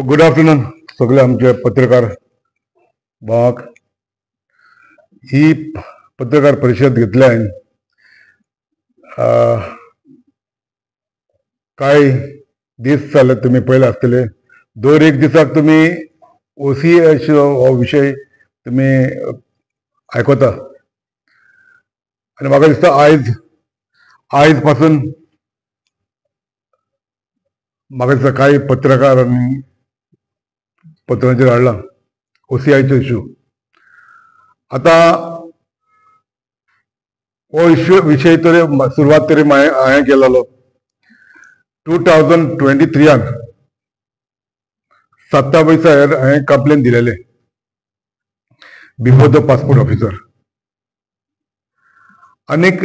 Good afternoon सगळे आमचे पत्रकार भावाक. ही पत्रकार परिषद घेतल्या हांवें कांय दीस जाले तुमी पळयले आसतले. दर एक दिसाक तुमी OCS हो विशय तुमी आयकता आनी म्हाका दिसता आयज पासून म्हाका दिसता कांय पत्रकार आनी पत्रांचेर हाडला OCIचो इश्यू. आतां हो इश्यू विशय तरी सुरवात तरी हांवें केलेलो 2023 27 दिसार हांवें कंप्लेन दिलेले बिफोर द पासपोर्ट ऑफिसर. आनीक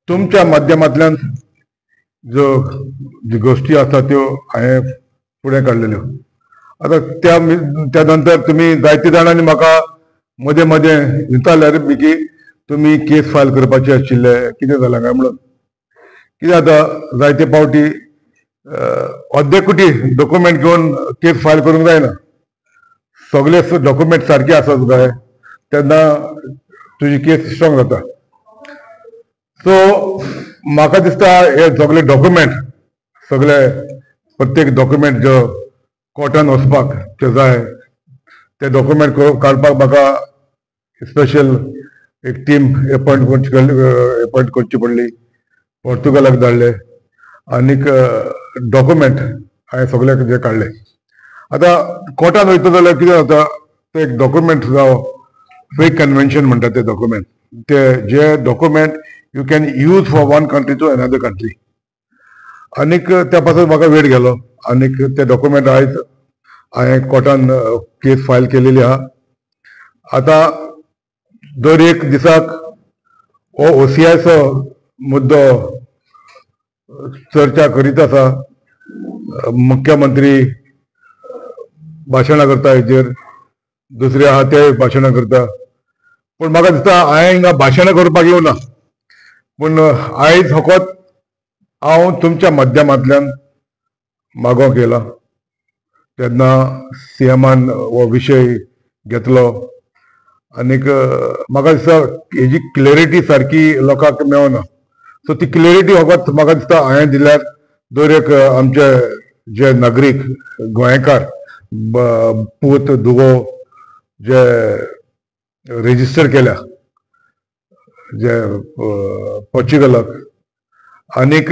तुमच्या माध्यमांतल्यान ज्यो गोष्टी आसा त्यो हांवें फुडें काडलेल्यो. आतां त्या नंतर तुमी जायते जाणांनी म्हाका मदें विचारल्यार की तुमी केस फायल करपाचे आशिल्ले, कितें जालां काय म्हणून. कितें जाता जायते फावटी अद्यकुटी डॉक्युमेंट घेवन केस फायल करूंक जायना. सगळे डॉक्युमेंट सारके आसत जाय तेन्ना तुजी केस स्ट्रॉंग जाता. सो म्हाका दिसता हे सगळे डॉक्युमेंट प्रत्येक डॉक्युमेंट जो कोर्टान वचपाक ते जाय ते डॉक्युमेंट काडपाक म्हाका स्पेशल एक टीम अपॉयंट करची पडली. पोर्तुगालाक धाडले आनीक डॉक्युमेंट हांवें सगळे जे काडले. आतां कोर्टान वयता जाल्यार कितें जाता ते एक डॉक्युमेंट जावं फेक कन्वेन्शन म्हणटा ते डॉक्युमेंट, ते जे document you can use for one country to another country. आनीक त्या पासून म्हाका वेळ गेलो आनीक ते डॉक्युमेंट आयज हांवें कोर्टान केस फायल केलेली आहा. आतां दर एक दिसाक हो OCIचो मुद्दो चर्चा करीत आसा. मुख्यमंत्री भाशणां करता हेजेर, दुसरे आहा ते भाशणां करता. पूण म्हाका दिसता हांवें हिंगा भाशणां करपाक येवना, पूण आयज फकत हांव तुमच्या माध्यमांतल्यान मागोवंक येयला. तेन्ना CMान हो विशय घेतलो आनीक म्हाका दिसता हेजी क्लॅरिटी सारकी लोकांक मेळना. सो ती क्लॅरिटी फकत म्हाका दिसता हांवें दिल्यार दर एक आमचे जे नागरीक गोंयकार पूत धुवो जे रेजिस्टर केल्या जे पोर्चुगलाक आनीक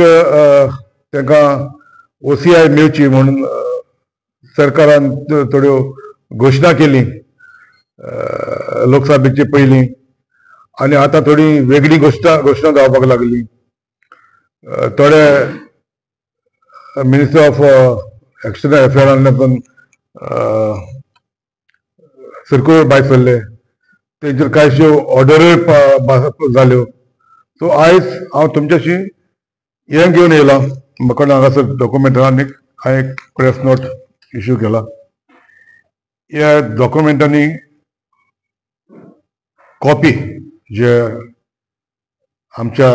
तांकां OCI मेळची म्हणून सरकारान थोड्यो घोशणा केली लोकसभेचे पयलीं आनी आतां थोडी वेगळी घोशणा जावपाक लागली. थोडे मिनिस्टर ऑफ एक्सटर्नल अफेअरांतल्यान सर्क्युलर भायर सरले, तेजेर कांयश्यो ऑर्डरूय जाल्यो. सो आयज हांव तुमच्याशी हें घेवन येयलां. म्हाका हांगासर डॉक्युमेंट आहा आनीक हांवें एक प्रेस नोट इश्यू केला. ह्या डॉक्युमेंटांनी कॉपी जे आमच्या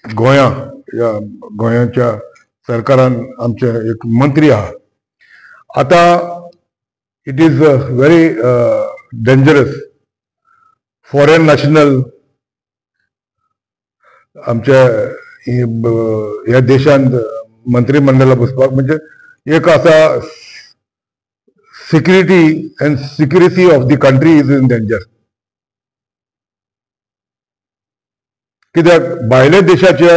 गोंयाच्या सरकारान आमचे एक मंत्री आहा. आतां it is very dangerous foreign national आमच्या ह्या देशांत मंत्रिमंडळाक बसपाक, म्हणजे एक आसा security and security of the country is in danger. कित्याक भायल्या देशाचे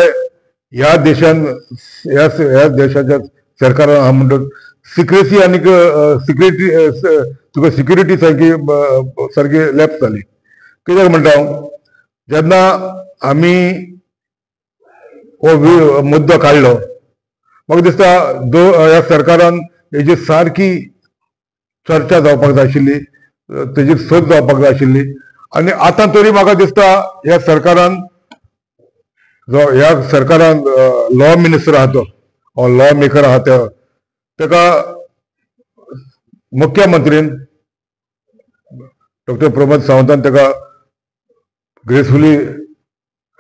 ह्या देशाच्या सरकारान आहा म्हणटून सिक्रेसी आनीक तुका सिक्युरिटी सारकी लॅप्स जाली. कित्याक म्हणटा हांव, जेन्ना आमी हो मुद्दो काडलो म्हाका दिसता ह्या सरकारान हेजी सारकी चर्चा जावपाक जाय आशिल्ली, तेजी सोद जावपाक जाय आशिल्ली. आनी आतां तरी म्हाका दिसता ह्या सरकारान लॉ मिनिस्टर आहा तो लॉ मेकर आहा तेका मुख्यमंत्रीन डॉक्टर प्रमोद सावंतान तेका ग्रेसफुली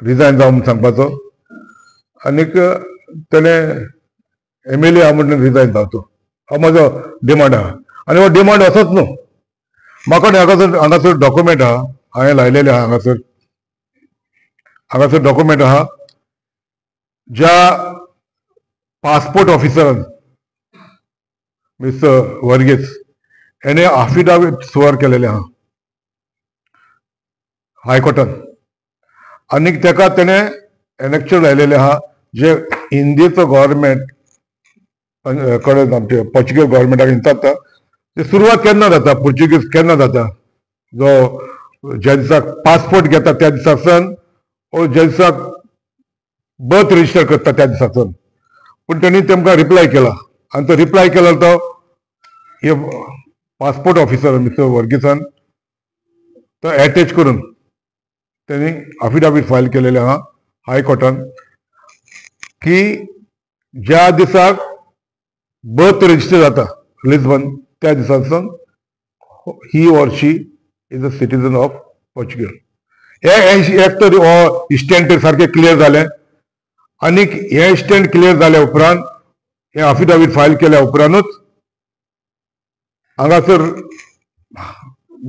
रिजायन जावन सांगपाचो आनीक तेणे MLA हा म्हणून रिजायन जावचो हो म्हजो डिमांड आहा. आनी हो डिमांड असोच न्हू, म्हाका हांगासर डॉक्युमेंट आहा, हांवें लायलेले आहा हांगासर डॉक्युमेंट आहा ज्या पासपोर्ट ऑफिसरान मिस्टर वर्गीस याने अफिडाविट स्वर केलेले आहा हायकोर्टान, आनीक तेका तेणे एनेक्चर लायलेले आहा जे इंडियेचो गव्हर्मेंट कडेन आमचे पोर्चुगीज गव्हर्मेंटाक विचारता ते सुरवात केन्ना जाता, पोर्चुगीज केन्ना जाता, जो ज्या दिसाक पासपोर्ट घेता त्या दिसासान ओ ज्या दिसाक बर्थ रजिस्टर करता त्या दिसासान. पूण तेणी तेमकां रिप्लाय केला आनी तो रिप्लाय केला तो हे पासपोर्ट ऑफिसर मिस्टर वर्गीसान तो एटेच करून त्यांनी अफिडाविट फायल केलेले आहा हायकोर्टान की ज्या दिसाक बर्थ रजिस्टर जाता लिस्बन त्या दिसासान ही or she is a citizen of Portugal. एक तर हो स्टँड सारकें क्लियर जालें. आनीक हे स्टँड क्लियर जाल्या उपरांत हे अफिडाविट फायल केल्या उपरांतूच हांगासर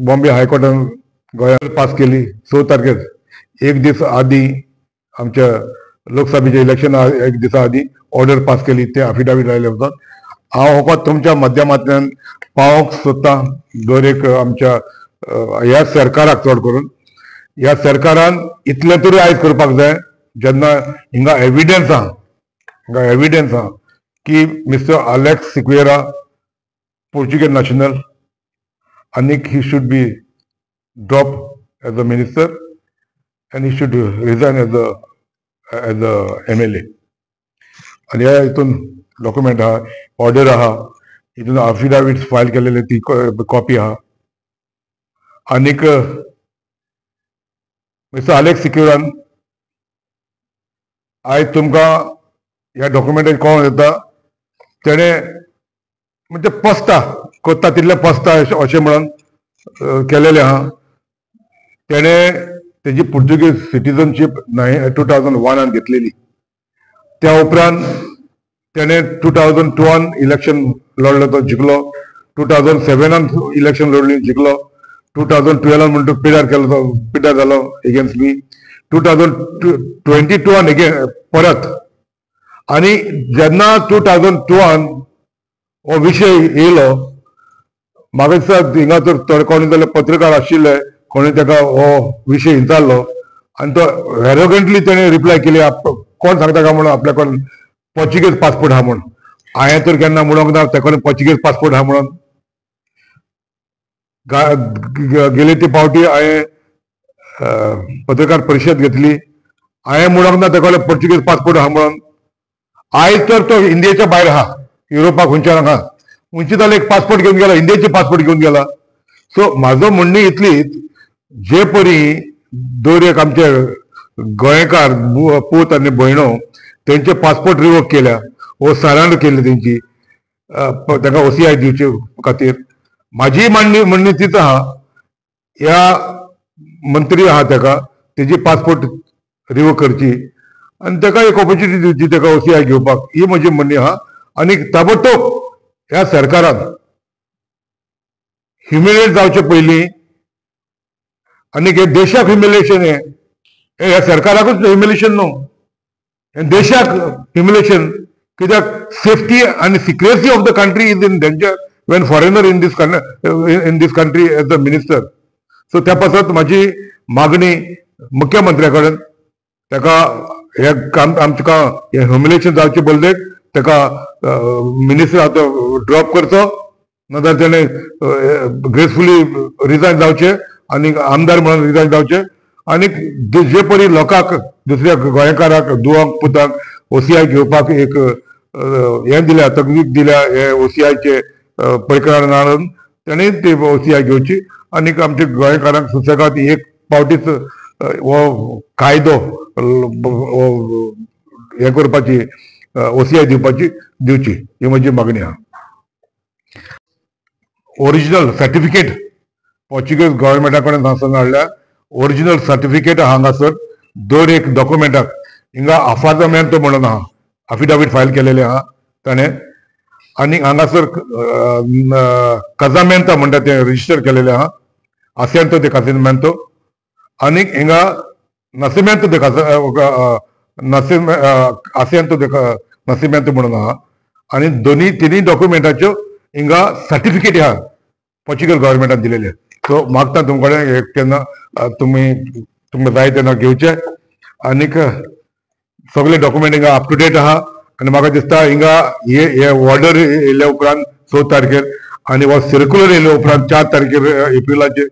बॉम्बे हायकोर्टान गोंयांत पास केली 6 तारखेर. एक दीस आदी आमच्या लोकसभेचे इलेक्शन एक दिसा आदी ऑर्डर पास केली ते अफिडाविट लायले उपरांत हांव फकत तुमच्या माध्यमांतल्यान पावोवंक सोदतां दर एक आमच्या ह्या सरकाराक चड करून ह्या सरकारान इतले तरी आयज करपाक जाय जेन्ना हिंगा एविडन्स आहा की mister Alex Sequeira Portuguese national आनीक he should be drop as a minister and he should resign as a MLA. आणि ह्या हितून डॉक्युमेंट आहा, ऑर्डर आहा, हितून अफिडाविट फायल केलेले ती कॉपी आहा. आनीक मिस्टर अलेक्स सिक्युरान आयज तुमकां ह्या डॉक्युमेंटाची कळोवन येता तेणे म्हणजे पसता कोत्ता तितले पसता अशें म्हणून केलेले आहा. तेणे तेजी पुर्तुगीज सिटीजनशीप 2001 घेतलेली. त्या उपरांत तेणे 2002 इलेक्शन लढलो तो जिखलो, 2007 इलेक्शन लढली जिखलो, 2012 म्हणटा पिड्यार जालो एगेन्स्ट मी, 2022 अगेन परत. आनी जेन्ना 2002 हो विशय येयलो म्हाका दिसता हिंगा तर कोणी जाल्यार पत्रकार आशिल्ले कोणी ताका हो विशय विचारलो आनी तो एरोगंटली तेणे रिप्लाय केली कोण सांगता काय म्हणून आपल्या कोण पोर्चुगीज पासपोर्ट आहा म्हणून. हांवें तर केन्ना म्हणूंक ना तेका पोर्चुगीज पासपोर्ट आहा म्हणून. गेले ती फावटी हांवें पत्रकार परिशद घेतली, हांवें म्हणूंक ना तेका पोर्चुगीज पासपोर्ट आहा म्हणून. आयज तर तो इंडियेच्या भायर आहा, युरोपाक खंयच्यान आहा, खंयची जाल्यार एक पासपोर्ट घेवन गेला, इंडियेची पासपोर्ट घेवन गेला. सो म्हाजो म्हणणी इतलीच जे परी दर एक आमचे गोंयकार पूत आनी भयणो तेंचे पासपोर्ट रिवोक केल्या वो सरेंडर केली तेंची ताका OCI दिवचे खातीर. म्हाजी म्हणणी तीच आहा ह्या मंत्री आहा ताका तेजी पासपोर्ट रिवोक करची आनी ताका एक ऑपॉर्च्युनिटी दिवची ताका OCI घेवपाक, ही म्हजी म्हणणी आहा. आनी ताबडतोब ह्या सरकारान ह्युमिलेट जावचे पयलीं आनी हे देशाक ह्युमिलेशन हे ह्या सरकाराकूच ह्युमिलेशन न्हू, हे देशाक ह्युमिलेशन. कित्याक सेफ्टी आनी secrecy of the country is in danger when foreigner in these country as a minister. So त्या पासत म्हाजी मागणी मुख्यमंत्र्या कडेन ताका हे आमकां हे ह्युमिलेशन जावचे बदलेक ताका मिनिस्टर आतां ड्रॉप करचो, नाजाल्यार तेणे ग्रेसफुली रिजायन जावचे आनी आमदार म्हणून रिजायन जावचे. आनी जे परी लोकांक दुसऱ्या गोंयकाराक दुवांक पुताक OCI घेवपाक एक हें दिल्या तकलीफ दिल्या हे OCIचे प्रकरण हाडून तेणी ती OCI घेवची आनी आमच्या गोंयकारांक सुसेगाद एक फावटीच हो कायदो हे करपाची OCI दिवची ही म्हजी मागणी आहा. ओरिजिनल सर्टिफिकेट पोर्चुगीज गव्हर्मेंटा कडेन हांगासर हाडल्या, ओरिजिनल सर्टिफिकेट हांगासर दर एक डॉक्युमेंटाक हिंगा अफार्टमेंट म्हणून आहा अफिडाविट फायल केलेले आहा ताणें आनी हांगासर कजामेंतो म्हणटा ते रजिस्टर केलेले आहा असियंतो de casamiento आनी हिंगा नसिमेंतो de असियंतो de नसिमेंतो म्हणून आहा आनी तिनी डॉक्युमेंटाच्यो हिंगा सर्टिफिकेट आहा पोर्चुगल गव्हर्मेंटान दिलेले. सो मागता तुमचे कडेन केन्ना तुमकां जाय तेन्ना घेवचे आनीक सगळे डॉक्युमेंट हिंगा अप टू डेट आहा आनी म्हाका दिसता हिंगा हे ऑर्डर येयल्या उपरांत 6 तारखेर आनी हो सर्क्युलर येयल्या उपरांत 4 तारखेर एप्रिलाचेर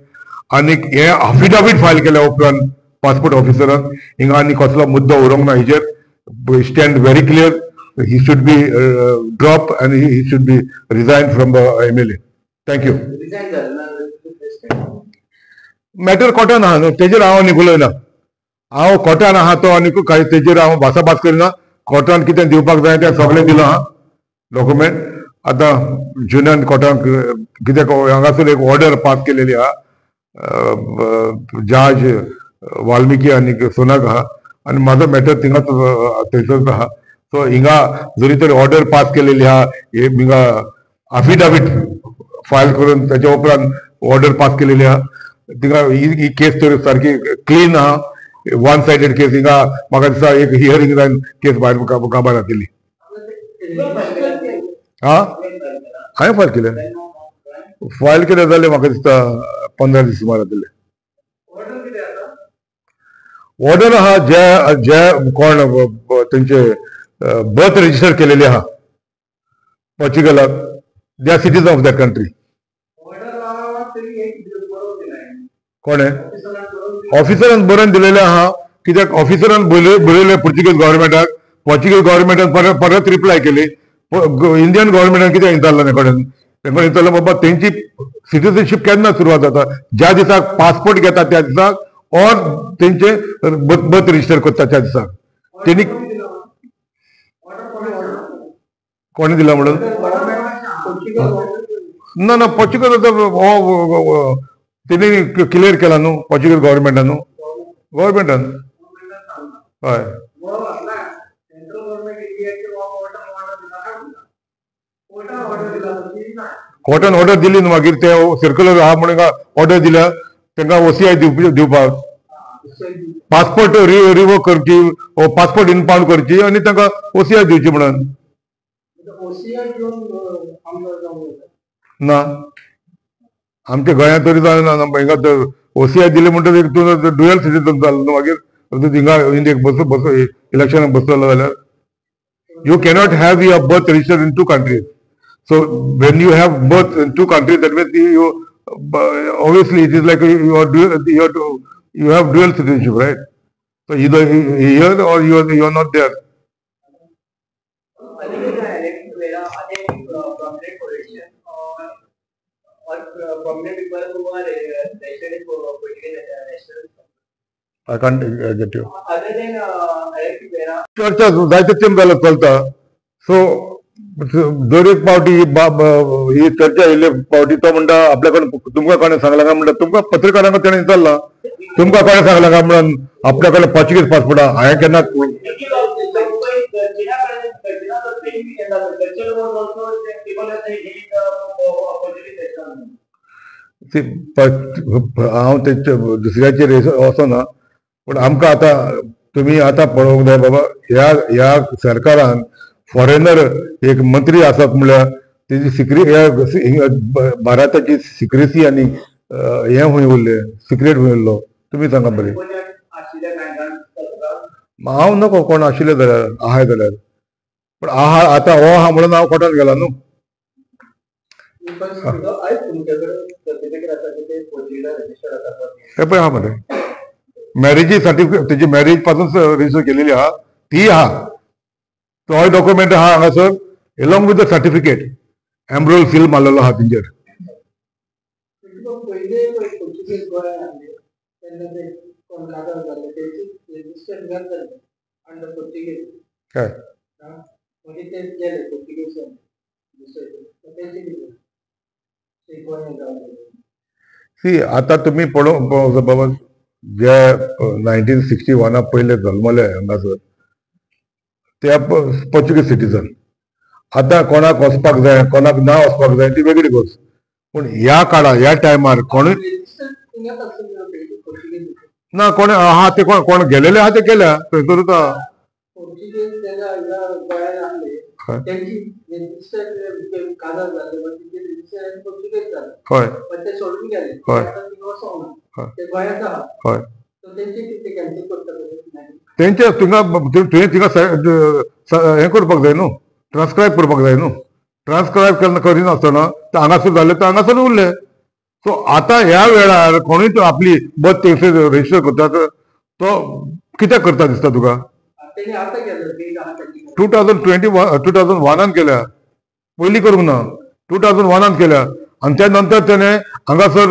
आनीक हे अफिडाविट फायल केल्या उपरांत पासपोर्ट ऑफिसरान हिंगा आनी कसलो मुद्दो उरोंक ना हेजेर stand very clear he should be drop आनी he should be resign from the MLA. Thank you. Matter कोर्टान आहा न्हू तेजेर हांव आनी उलयना हांव कोर्टान आहा तो आनी तेजेर हांव भासाभास करिना. कोर्टान कितें दिवपाक जाय तें सगळें दिलां आहा डॉक्युमेंट. आतां जुनियर कोर्टान कित्याक हांगासर एक ऑर्डर पास केलेली आहा जज वाल्मिकी आनी सोनाक आहा आनी म्हाजो मॅटर थंयसर आहा. सो हिंगा जरी तर ऑर्डर पास केलेली आहा हिंगा अफिडाविट फायल करून त्याच्या उपरांत ऑर्डर पास केलेली आहा थिंगा ही केस तर सारकी क्लीन आहा. वन सायडेड केस हिंगा म्हाका दिसता एक हियरिंग जावन केस भायर काबार जातली. हा हांवें फायल केलें जाल्यार म्हाका दिसता 15 दीस सुमार जातले. ऑर्डर आहा जे कोण तेंचे बर्थ रजिस्टर केलेले आहा पोर्चुगलाक they are citizen of that country. कोणे ऑफिसरान बरोवन दिलेले आहा कित्याक ऑफिसरान बरयले पोर्चुगीज गव्हर्मेंटाक. पोर्चुगीज गव्हर्मेंटान परत रिप्लाय केली. इंडियन गव्हर्मेंटान कितें इंतारलें तेंका इंतारलें बाबा तेंची सिटीजनशीप केन्ना सुरवात जाता ज्या दिसाक पासपोर्ट घेता त्या दिसाक ऑर तेंचे बर्थ रजिस्टर करता त्या दिसाक. तेणी कोणी दिला म्हणून ना पोर्चुगल तेणी क्लियर केला न्हू पोर्चुगीज गव्हर्मेंटान हय. कोर्टान ऑर्डर दिली न्हू मागीर ते सर्क्युलर आहा म्हणून ऑर्डर दिल्या तांकां OCI दिवपाक पासपोर्ट रिवोक करची पासपोर्ट इनपाउंड करची आनी तांकां OCI दिवची म्हणून. ना आमच्या गोंयांत तरी जायना हिंगा तर OCI दिले म्हणटकीर तूं ड्युअल सिटीजन जालो न्हू मागीर हिंगा इंडियेक बस इलेक्शनाक बसतलो जाल्यार you cannot have your birth register in 2 countries. So when you have both in 2 countries, that means you obviously it is like you have dual citizenship, right? So either here or you are not there. I can't get you. Other than चर्चा जायते तेम जाल्यार चलता. So दर एक पावटी ही चर्चा येयले पावटी तो म्हणटा आपल्या कडेन तुमकां कोणें सांगला काय म्हणटा तुमकां पत्रकारांक तेणें विचारला तुमकां कोणें सांगला काय म्हणून आपल्या कडेन पोर्चुगीज पासपोर्ट आहा. हांवें केन्ना हांव ते दुसऱ्याचेर वचना पूण आमकां आतां तुमी आतां पळोवंक जाय बाबा ह्या सरकारान फॉरेनर एक मंत्री आसात म्हळ्यार तेजी भारताची सिक्रेसी आनी हे खंय उरले सिक्रेट खंय उरलो तुमी सांगा बरें. हांव नको कोण आशिल्ले जाल्यार आहाय जाल्यार पण आहा आतां हो आहा म्हणून हांव कोर्टान गेला न्हू. हे पळय आहा मरे मॅरेजी सर्टिफिकेट तेजी मॅरेज पासून रजिस्टर केलेली आहा ती आहा तो डॉक्युमेंट आहा हांगासर एलॉंग विथ द सर्टिफिकेट एम्ब्रोल सील मारलेलो आहा तेंचेर. काय सी आतां तुमी पळोवंक बाबा जे 1961 पयले जल्मले हांगासर ते पोर्चुगीज सिटीजन. आता कोणाक वचपाक जाय कोणाक ना वचपाक जाय ती वेगळी गोष्ट. पण ह्या काळार ह्या टायमार कोणूय ना कोण आहा ते कोण गेलेले आहा ते गेल्या थंयसरूच आहा. हय हय तेंचे थिंगा हें करपाक जाय न्हू, ट्रान्स्क्रायब करपाक जाय न्हू. ट्रान्स्क्रायब करिनासतना ते हांगासर जाले ते हांगासर उरले. सो आता ह्या वेळार कोणूय आपली बर्थ थंयसर रजिस्टर करता तो कित्याक करता दिसता तुका? 2001 केल्या, पयलीं करूंक ना. 2001 केल्या आनी त्या नंतर तेणे हांगासर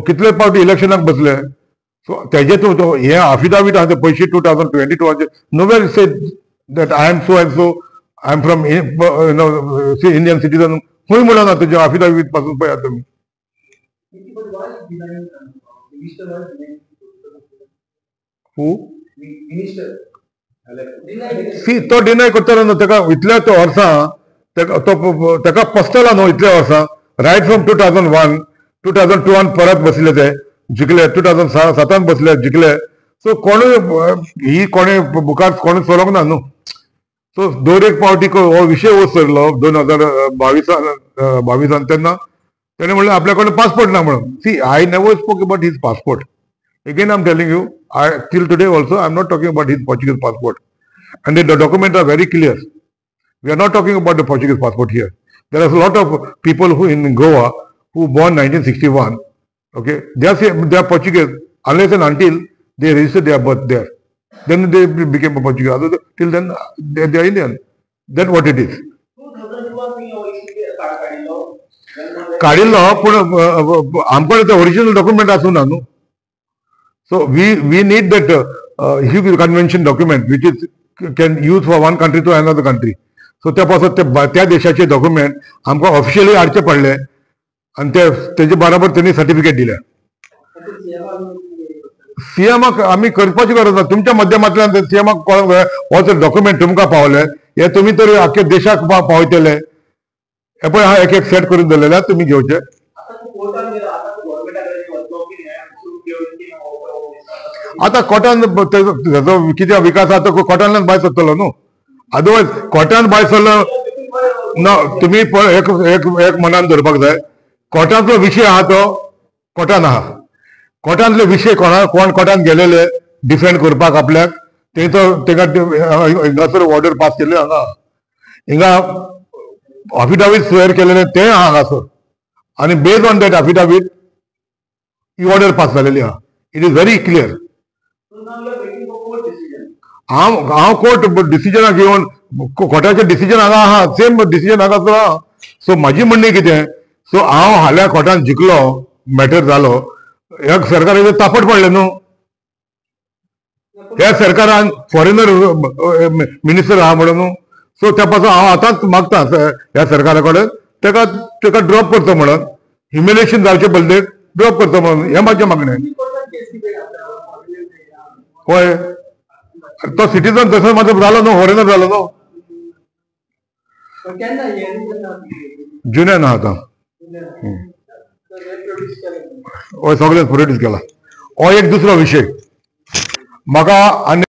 कितले फावटी इलेक्शनाक बसले. सो तेजे हे अफिडावीट आहा ते पयशे 2022 नोवेर say that I am so and so I am from Indian citizen खंय म्हणना तुजे अफिडावीट पासून पळयात तुमी. तो डिनाय करतलो न्हू. तेका इतल्या वर्सां तेका पसतला न्हू इतल्या वर्सां. रायट फ्रॉम 2001 2002 परत बसले ते जिखले, 2007 बसले जिखले. सो कोणूय ही कोणें मुखार कोणूय चलोंक ना न्हू. सो दर एक फावटी हो विशय वचरलो 2022 तेन्ना तेणें म्हणलें आपल्या कडेन पासपोर्ट ना म्हणून. See I never spoke about his passport. Again, I'm telling you, till today also, I'm not talking about his Portuguese passport. And the documents are very clear. We are not talking about the Portuguese passport here. There are a lot of people who in Goa who born 1961. Okay, they are Portuguese unless and until they register their birth there. Then they became a Portuguese. Till then, they are Indian. That's what it is. काडिल्लो पूण आमकां original document आसूं ना न्हू. So we need that Hague Convention document which is can use for one country to another country. So त्या देशाचे document आमकां officially हाडचे पडले आनी तेजे बरोबर त्यांनी सर्टिफिकेट दिले. सीएमाक आमी करपाची गरज ना. तुमच्या माध्यमांतल्यान सीएमाक हो जर डॉक्युमेंट तुमकां पावले हे तुमी तरी आख्या देशाक पावयतले. हे पळय हा एक सेट करून दवरलेले तुमी घेवचे. आता कोर्टान कितें विकास आहा तो कोर्टांतल्यान भायर सरतलो न्हू. अदरवायज कोर्टान भायर सरलो ना. तुमी एक मनान धरपाक जाय. कोर्टांतलो विशय आहा तो कोर्टान आहा. कोर्टांतले विशय कोण कोर्टान गेलेले डिफेंड करपाक आपल्याक हिंगासर ऑर्डर पास केल्ले हिंगा अफिडावीट स्वेर केलेले ते हांगासर आनी बेस्ड ऑन दॅट अफिडावीट ही ऑर्डर पास जालेली आहा. It is very clear. हांव कोर्ट डिसिजनाक घेवन कोर्टाचें डिसिजन हांगा आहा सेम डिसिजन हांगासर आहा. सो म्हाजी म्हणणी कितें. सो हांव हाल्या कोर्टान जिखलो मॅटर जालो ह्या सरकाराचेर तापट पडले न्हू. ह्या सरकारान फॉरेनर मिनिस्टर आहा म्हणून न्हू. सो त्या पासून हांव आतांच मागता ह्या सरकारा कडेन तेका ड्रॉप करचो म्हणून. ह्युमिलेशन जावचे पडले ड्रॉप करचो म्हणून हें म्हाजें मागणें. होय तो सिटीजन तसो मात्र जालो न्हू फॉरेनर जालो न्हू. जुन्यान आतां हय सगळें प्रोड्यूस केला. हो एक दुसरो विशय म्हाका आनी